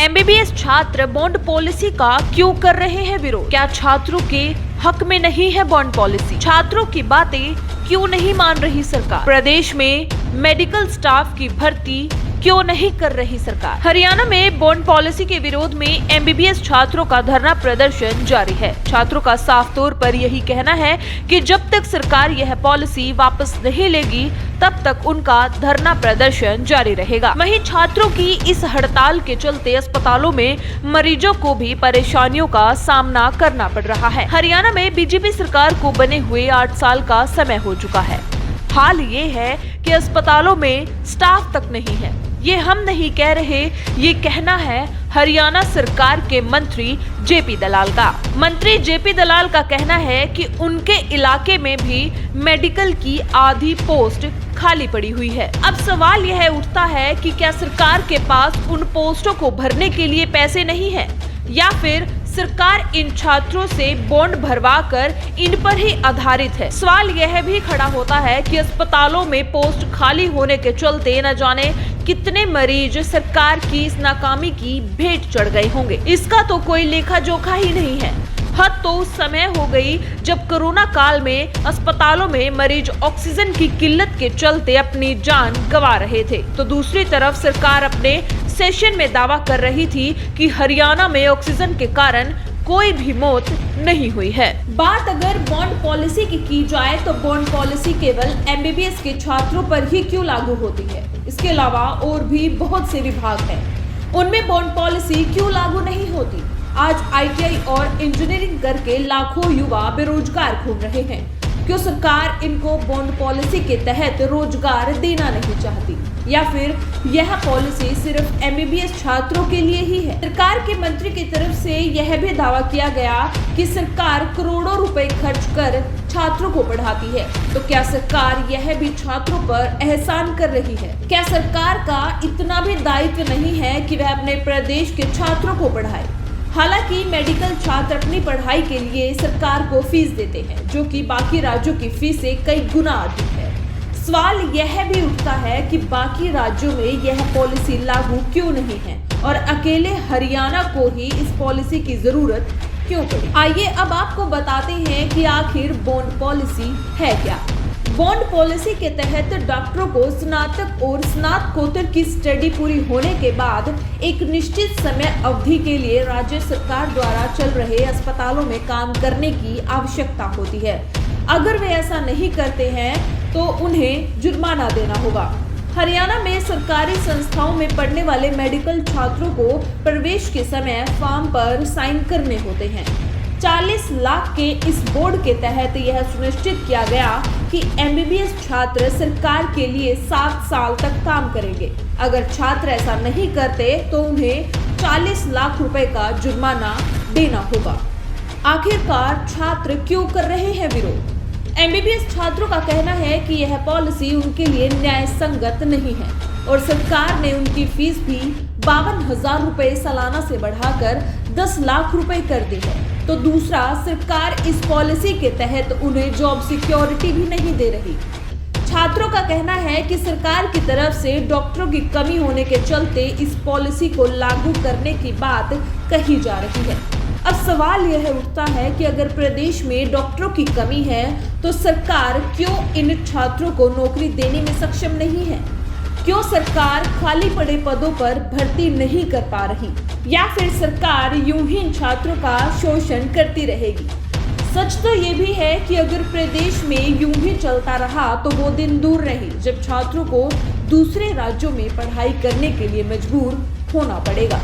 MBBS छात्र bond policy का क्यों कर रहे हैं विरोध? क्या छात्रों के हक में नहीं है बॉन्ड पॉलिसी? छात्रों की बातें क्यों नहीं मान रही सरकार? प्रदेश में मेडिकल स्टाफ की भर्ती क्यों नहीं कर रही सरकार? हरियाणा में बॉन्ड पॉलिसी के विरोध में एमबीबीएस छात्रों का धरना प्रदर्शन जारी है। छात्रों का साफ तौर पर यही कहना है कि जब तक सरकार यह पॉलिसी वापस नहीं लेगी तब तक उनका धरना प्रदर्शन जारी रहेगा। वहीं छात्रों की इस हड़ताल के चलते अस्पतालों में मरीजों को भी परेशानियों का सामना करना पड़ रहा है। हरियाणा में बीजेपी सरकार को बने हुए 8 साल का समय हो चुका है। हाल ये है कि अस्पतालों में स्टाफ तक नहीं है। ये हम नहीं कह रहे, ये कहना है हरियाणा सरकार के मंत्री जेपी दलाल का। मंत्री जेपी दलाल का कहना है कि उनके इलाके में भी मेडिकल की आधी पोस्ट खाली पड़ी हुई है। अब सवाल यह उठता है कि क्या सरकार के पास उन पोस्टों को भरने के लिए पैसे नहीं है, या फिर सरकार इन छात्रों से बॉन्ड भरवा कर इन पर ही आधारित है। सवाल यह भी खड़ा होता है कि अस्पतालों में पोस्ट खाली होने के चलते न जाने कितने मरीज सरकार की इस नाकामी की भेंट चढ़ गए होंगे। इसका तो कोई लेखा जोखा ही नहीं है। हद तो उस समय हो गई जब कोरोना काल में अस्पतालों में मरीज ऑक्सीजन की किल्लत के चलते अपनी जान गंवा रहे थे, तो दूसरी तरफ सरकार अपने सेशन में दावा कर रही थी कि हरियाणा में ऑक्सीजन के कारण कोई भी मौत नहीं हुई है। बात अगर बॉन्ड पॉलिसी की जाए तो बॉन्ड पॉलिसी केवल एमबीबीएस के छात्रों पर ही क्यों लागू होती है? इसके अलावा और भी बहुत से विभाग हैं, उनमें बॉन्ड पॉलिसी क्यों लागू नहीं होती? आज आईटीआई और इंजीनियरिंग करके लाखों युवा बेरोजगार घूम रहे हैं। क्यों सरकार इनको बॉन्ड पॉलिसी के तहत रोजगार देना नहीं चाहती, या फिर यह पॉलिसी सिर्फ एमबीबीएस छात्रों के लिए ही है? सरकार के मंत्री की तरफ से यह भी दावा किया गया कि सरकार करोड़ों रुपए खर्च कर छात्रों को पढ़ाती है, तो क्या सरकार यह भी छात्रों पर एहसान कर रही है? क्या सरकार का इतना भी दायित्व नहीं है कि वह अपने प्रदेश के छात्रों को पढ़ाए? हालांकि मेडिकल छात्र अपनी पढ़ाई के लिए सरकार को फीस देते हैं, जो कि बाकी राज्यों की फीस से कई गुना अधिक है। सवाल यह भी उठता है कि बाकी राज्यों में यह पॉलिसी लागू क्यों नहीं है और अकेले हरियाणा को ही इस पॉलिसी की जरूरत क्यों पड़ी? आइए अब आपको बताते हैं कि आखिर बॉन्ड पॉलिसी है क्या। बॉन्ड पॉलिसी के तहत डॉक्टरों को स्नातक और स्नातकोत्तर की स्टडी पूरी होने के बाद एक निश्चित समय अवधि के लिए राज्य सरकार द्वारा चल रहे अस्पतालों में काम करने की आवश्यकता होती है। अगर वे ऐसा नहीं करते हैं तो उन्हें जुर्माना देना होगा। हरियाणा में सरकारी संस्थाओं में पढ़ने वाले मेडिकल छात्रों को प्रवेश के समय फॉर्म पर साइन करने होते हैं। 40 लाख के इस बोर्ड के तहत यह सुनिश्चित किया गया कि एमबीबीएस छात्र सरकार के लिए 7 साल तक काम करेंगे। अगर छात्र ऐसा नहीं करते तो उन्हें 40 लाख रुपए का जुर्माना देना होगा। आखिरकार छात्र क्यों कर रहे हैं विरोध? एमबीबीएस छात्रों का कहना है कि यह पॉलिसी उनके लिए न्याय संगत नहीं है और सरकार ने उनकी फीस भी 52,000 रुपए सालाना से बढ़ाकर 10 लाख रुपए कर दी है। तो दूसरा, सरकार इस पॉलिसी के तहत उन्हें जॉब सिक्योरिटी भी नहीं दे रही। छात्रों का कहना है कि सरकार की तरफ से डॉक्टरों की कमी होने के चलते इस पॉलिसी को लागू करने की बात कही जा रही है। अब सवाल यह उठता है कि अगर प्रदेश में डॉक्टरों की कमी है तो सरकार क्यों इन छात्रों को नौकरी देने में सक्षम नहीं है? क्यों सरकार खाली पड़े पदों पर भर्ती नहीं कर पा रही, या फिर सरकार यूं ही इन छात्रों का शोषण करती रहेगी? सच तो ये भी है कि अगर प्रदेश में यूं ही चलता रहा तो वो दिन दूर नहीं जब छात्रों को दूसरे राज्यों में पढ़ाई करने के लिए मजबूर होना पड़ेगा।